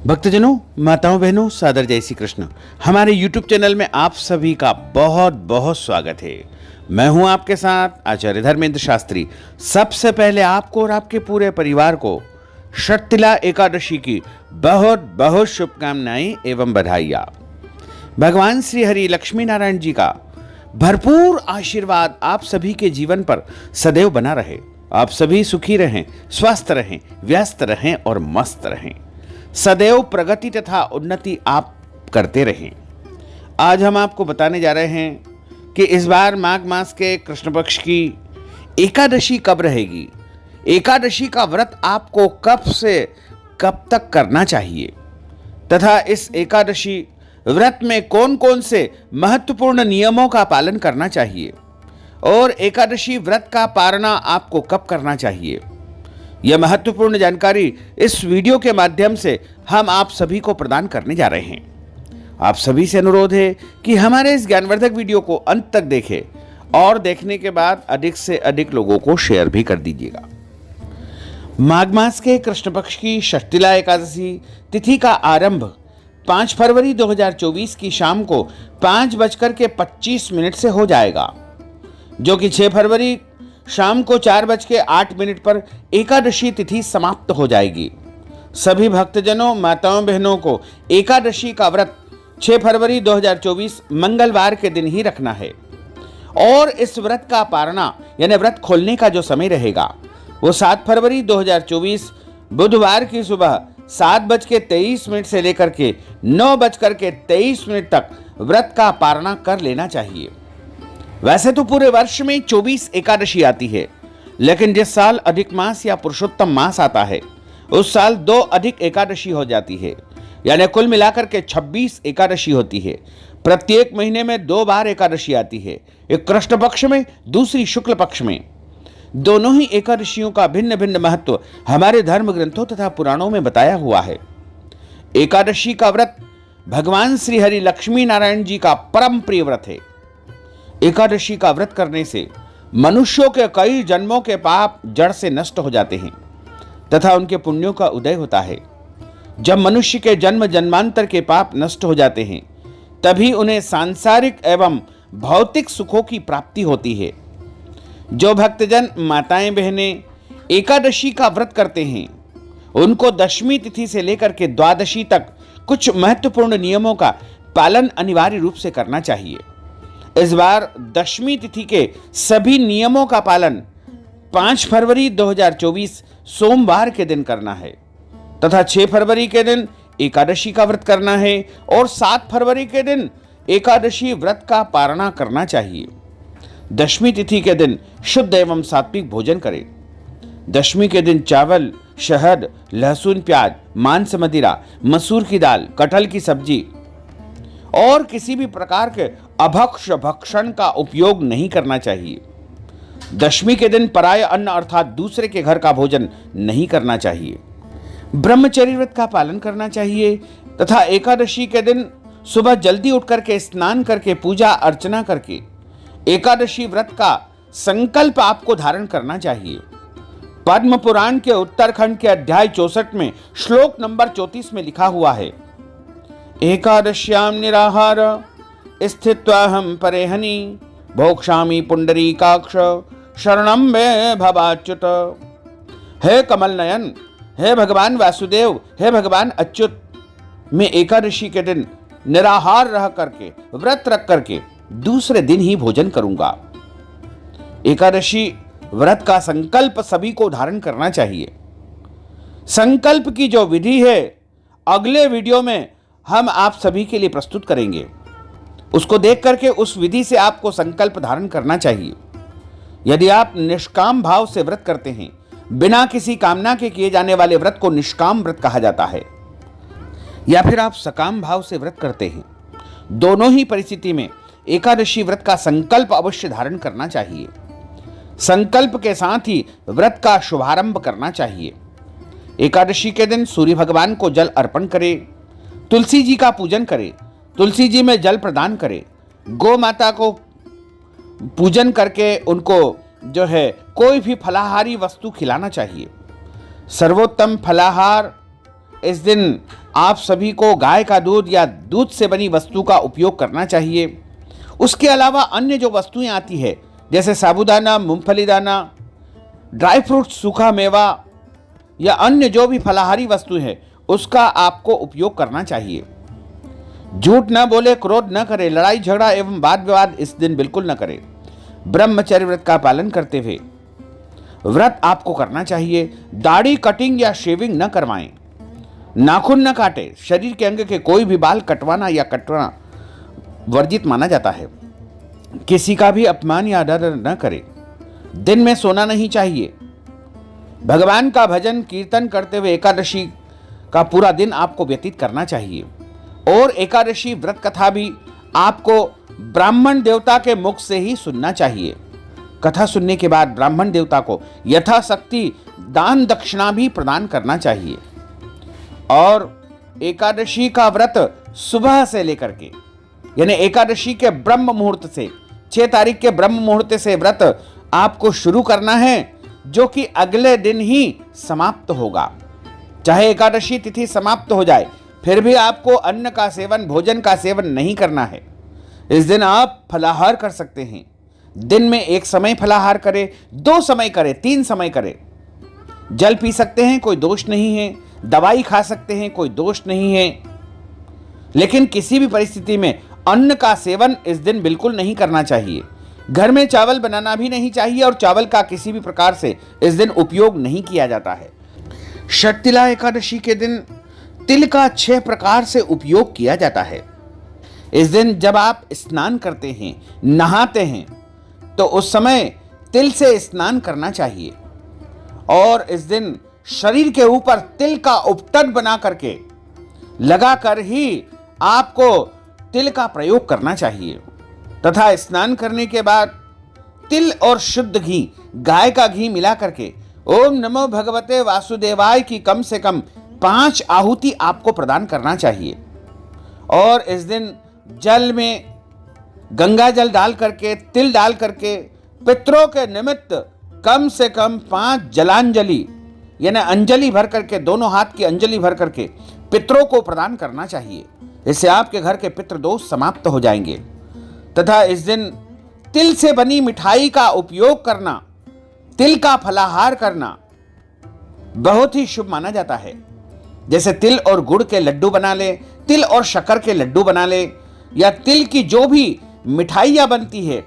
भक्तजनों, माताओं, बहनों, सादर जय श्री कृष्ण। हमारे YouTube चैनल में आप सभी का बहुत बहुत स्वागत है। मैं हूं आपके साथ आचार्य धर्मेंद्र शास्त्री। सबसे पहले आपको और आपके पूरे परिवार को षटतिला एकादशी की बहुत बहुत शुभकामनाएं एवं बधाइयां। भगवान श्री हरि लक्ष्मी नारायण जी का भरपूर आशीर्वाद आप सभी के जीवन पर सदैव बना रहे। आप सभी सुखी रहें, स्वस्थ रहें, व्यस्त रहें और मस्त रहें। सदैव प्रगति तथा उन्नति आप करते रहें। आज हम आपको बताने जा रहे हैं कि इस बार माघ मास के कृष्ण पक्ष की एकादशी कब रहेगी। एकादशी का व्रत आपको कब से कब तक करना चाहिए तथा इस एकादशी व्रत में कौन कौन से महत्वपूर्ण नियमों का पालन करना चाहिए और एकादशी व्रत का पारणा आपको कब करना चाहिए। यह महत्वपूर्ण जानकारी इस वीडियो के माध्यम से हम आप सभी को प्रदान करने जा रहे हैं। आप सभी से अनुरोध है कि हमारे इस ज्ञानवर्धक वीडियो को अंत तक देखें और देखने के बाद अधिक से अधिक लोगों को शेयर भी कर दीजिएगा। माघ मास के कृष्ण पक्ष की षटतिला एकादशी तिथि का आरंभ 5 फरवरी 2024 की शाम को 5:25 से हो जाएगा, जो कि 6 फरवरी शाम को 4:08 पर एकादशी तिथि समाप्त हो जाएगी। सभी भक्तजनों, माताओं, बहनों को एकादशी का व्रत 6 फरवरी 2024 मंगलवार के दिन ही रखना है और इस व्रत का पारणा यानी व्रत खोलने का जो समय रहेगा वो 7 फरवरी 2024 बुधवार की सुबह 7:23 से लेकर के 9:23 तक व्रत का पारणा कर लेना चाहिए। वैसे तो पूरे वर्ष में 24 एकादशी आती है, लेकिन जिस साल अधिक मास या पुरुषोत्तम मास आता है उस साल 2 अधिक एकादशी हो जाती है, यानी कुल मिलाकर के 26 एकादशी होती है। प्रत्येक महीने में 2 बार एकादशी आती है, एक कृष्ण पक्ष में, दूसरी शुक्ल पक्ष में। दोनों ही एकादशियों का भिन्न भिन्न महत्व हमारे धर्म ग्रंथों तथा पुराणों में बताया हुआ है। एकादशी का व्रत भगवान श्री हरि लक्ष्मी नारायण जी का परम प्रिय व्रत है। एकादशी का व्रत करने से मनुष्यों के कई जन्मों के पाप जड़ से नष्ट हो जाते हैं तथा उनके पुण्यों का उदय होता है। जब मनुष्य के जन्म जन्मांतर के पाप नष्ट हो जाते हैं तभी उन्हें सांसारिक एवं भौतिक सुखों की प्राप्ति होती है। जो भक्तजन, माताएं, बहनें एकादशी का व्रत करते हैं उनको दशमी तिथि से लेकर के द्वादशी तक कुछ महत्वपूर्ण नियमों का पालन अनिवार्य रूप से करना चाहिए। इस बार दशमी तिथि के सभी नियमों का पालन 5 फरवरी 2024 सोमवार के दिन करना है तथा 6 फरवरी के दिन एकादशी का व्रत करना है और 7 फरवरी के दिन एकादशी व्रत का पारणा करना चाहिए। दशमी तिथि के दिन शुद्ध एवं सात्विक भोजन करें। दशमी के दिन चावल, शहद, लहसुन, प्याज, मांस, मदिरा, मसूर की दाल, कटहल की सब्जी और किसी भी प्रकार के अभक्ष्य भक्षण का उपयोग नहीं करना चाहिए। दशमी के दिन पराय अन्न अर्थात दूसरे के घर का भोजन नहीं करना चाहिए। ब्रह्मचर्य व्रत का पालन करना चाहिए तथा एकादशी के दिन सुबह जल्दी उठ करके स्नान करके पूजा अर्चना करके एकादशी व्रत का संकल्प आपको धारण करना चाहिए। पद्म पुराण के उत्तरखंड के अध्याय 64 में श्लोक नंबर 34 में लिखा हुआ है, एकादश्याम निराहार स्थित्वा हम परेहनि भोक्ष्यामि पुंडरीकाक्ष शरणम मे भवाच्युत। हे कमल नयन, हे भगवान वासुदेव, हे भगवान अच्युत, मैं एकादशी के दिन निराहार रह करके, व्रत रख करके दूसरे दिन ही भोजन करूंगा। एकादशी व्रत का संकल्प सभी को धारण करना चाहिए। संकल्प की जो विधि है अगले वीडियो में हम आप सभी के लिए प्रस्तुत करेंगे। उसको देख करके उस विधि से आपको संकल्प धारण करना चाहिए। यदि आप निष्काम भाव से व्रत करते हैं, बिना किसी कामना के किए जाने वाले व्रत को निष्काम व्रत कहा जाता है, या फिर आप सकाम भाव से व्रत करते हैं, दोनों ही परिस्थिति में एकादशी व्रत का संकल्प अवश्य धारण करना चाहिए। संकल्प के साथ ही व्रत का शुभारंभ करना चाहिए। एकादशी के दिन सूर्य भगवान को जल अर्पण करें, तुलसी जी का पूजन करें, तुलसी जी में जल प्रदान करें, गौ माता को पूजन करके उनको जो है कोई भी फलाहारी वस्तु खिलाना चाहिए। सर्वोत्तम फलाहार इस दिन आप सभी को गाय का दूध या दूध से बनी वस्तु का उपयोग करना चाहिए। उसके अलावा अन्य जो वस्तुएं आती है जैसे साबूदाना, मूंगफली दाना, ड्राई फ्रूट, सूखा मेवा या अन्य जो भी फलाहारी वस्तु है उसका आपको उपयोग करना चाहिए। झूठ न बोले, क्रोध न करे, लड़ाई झगड़ा एवं वाद विवाद इस दिन बिल्कुल न करे। ब्रह्मचर्य व्रत का पालन करते हुए व्रत आपको करना चाहिए। दाढ़ी कटिंग या शेविंग न करवाएं, नाखून न काटे, शरीर के अंग के कोई भी बाल कटवाना या कटवाना वर्जित माना जाता है। किसी का भी अपमान या आदर न करें। दिन में सोना नहीं चाहिए। भगवान का भजन कीर्तन करते हुए एकादशी का पूरा दिन आपको व्यतीत करना चाहिए। और एकादशी व्रत कथा भी आपको ब्राह्मण देवता के मुख से ही सुनना चाहिए। कथा सुनने के बाद ब्राह्मण देवता को यथाशक्ति दान दक्षिणा भी प्रदान करना चाहिए। और एकादशी का व्रत सुबह से लेकर के यानी एकादशी के ब्रह्म मुहूर्त से 6 तारीख के ब्रह्म मुहूर्त से व्रत आपको शुरू करना है, जो कि अगले दिन ही समाप्त होगा। चाहे एकादशी तिथि समाप्त हो जाए फिर भी आपको अन्न का सेवन, भोजन का सेवन नहीं करना है। इस दिन आप फलाहार कर सकते हैं। दिन में 1 समय फलाहार करें, 2 समय करें, 3 समय करें। जल पी सकते हैं, कोई दोष नहीं है। दवाई खा सकते हैं, कोई दोष नहीं है। लेकिन किसी भी परिस्थिति में अन्न का सेवन इस दिन बिल्कुल नहीं करना चाहिए। घर में चावल बनाना भी नहीं चाहिए और चावल का किसी भी प्रकार से इस दिन उपयोग नहीं किया जाता है। षटतिला एकादशी के दिन तिल का 6 प्रकार से उपयोग किया जाता है। इस दिन जब आप स्नान करते हैं, नहाते हैं, तो उस समय तिल से स्नान करना चाहिए। और इस दिन शरीर के ऊपर तिल का उपटन बना करके लगाकर ही आपको तिल का प्रयोग करना चाहिए। तथा स्नान करने के बाद तिल और शुद्ध घी, गाय का घी मिला करके ओम नमो भगवते वासुदेवाय की कम से कम 5 आहुति आपको प्रदान करना चाहिए। और इस दिन जल में गंगा जल डाल करके, तिल डाल करके पितरों के निमित्त कम से कम 5 जलांजलि यानी अंजलि भर करके, दोनों हाथ की अंजलि भर करके पितरों को प्रदान करना चाहिए। इससे आपके घर के पितृ दोष समाप्त हो जाएंगे। तथा इस दिन तिल से बनी मिठाई का उपयोग करना, तिल का फलाहार करना बहुत ही शुभ माना जाता है। जैसे तिल और गुड़ के लड्डू बना ले, तिल और शक्कर के लड्डू बना ले, या तिल की जो भी मिठाइयाँ बनती है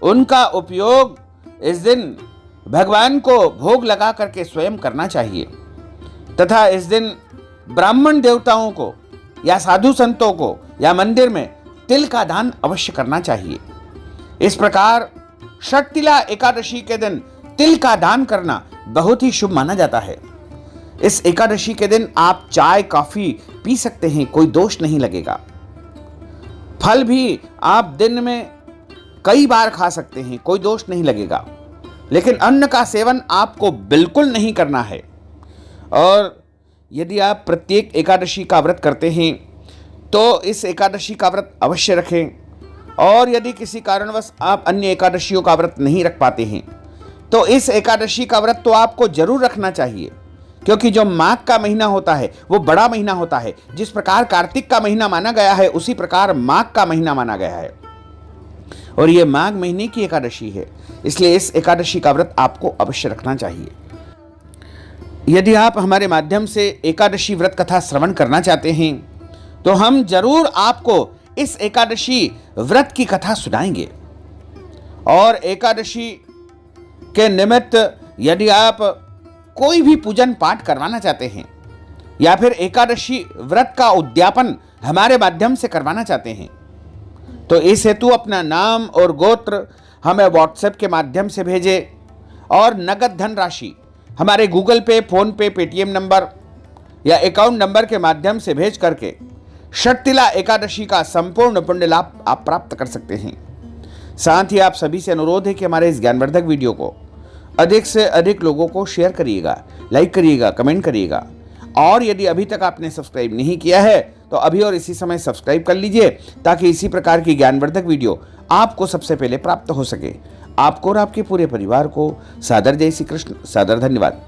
उनका उपयोग इस दिन भगवान को भोग लगा करके स्वयं करना चाहिए। तथा इस दिन ब्राह्मण देवताओं को या साधु संतों को या मंदिर में तिल का दान अवश्य करना चाहिए। इस प्रकार षटतिला एकादशी के दिन तिल का दान करना बहुत ही शुभ माना जाता है। इस एकादशी के दिन आप चाय, कॉफी पी सकते हैं, कोई दोष नहीं लगेगा। फल भी आप दिन में कई बार खा सकते हैं, कोई दोष नहीं लगेगा। लेकिन अन्न का सेवन आपको बिल्कुल नहीं करना है। और यदि आप प्रत्येक एकादशी का व्रत करते हैं तो इस एकादशी का व्रत अवश्य रखें। और यदि किसी कारणवश आप अन्य एकादशियों का व्रत नहीं रख पाते हैं तो इस एकादशी का व्रत तो आपको जरूर रखना चाहिए, क्योंकि जो माघ का महीना होता है वो बड़ा महीना होता है। जिस प्रकार कार्तिक का महीना माना गया है उसी प्रकार माघ का महीना माना गया है। और ये माघ महीने की एकादशी है, इसलिए इस एकादशी का व्रत आपको अवश्य रखना चाहिए। यदि आप हमारे माध्यम से एकादशी व्रत कथा श्रवण करना चाहते हैं तो हम जरूर आपको इस एकादशी व्रत की कथा सुनाएंगे। और एकादशी के निमित्त यदि आप कोई भी पूजन पाठ करवाना चाहते हैं या फिर एकादशी व्रत का उद्यापन हमारे माध्यम से करवाना चाहते हैं तो इस हेतु अपना नाम और गोत्र हमें व्हाट्सएप के माध्यम से भेजें और नगद धन राशि हमारे गूगल पे, फोन पे, पेटीएम नंबर या अकाउंट नंबर के माध्यम से भेज करके षटतिला एकादशी का संपूर्ण पुण्य लाभ आप प्राप्त कर सकते हैं। साथ ही आप सभी से अनुरोध है कि हमारे इस ज्ञानवर्धक वीडियो को अधिक से अधिक लोगों को शेयर करिएगा, लाइक करिएगा, कमेंट करिएगा। और यदि अभी तक आपने सब्सक्राइब नहीं किया है तो अभी और इसी समय सब्सक्राइब कर लीजिए, ताकि इसी प्रकार की ज्ञानवर्धक वीडियो आपको सबसे पहले प्राप्त हो सके। आपको और आपके पूरे परिवार को सादर जय श्री कृष्ण, सादर धन्यवाद।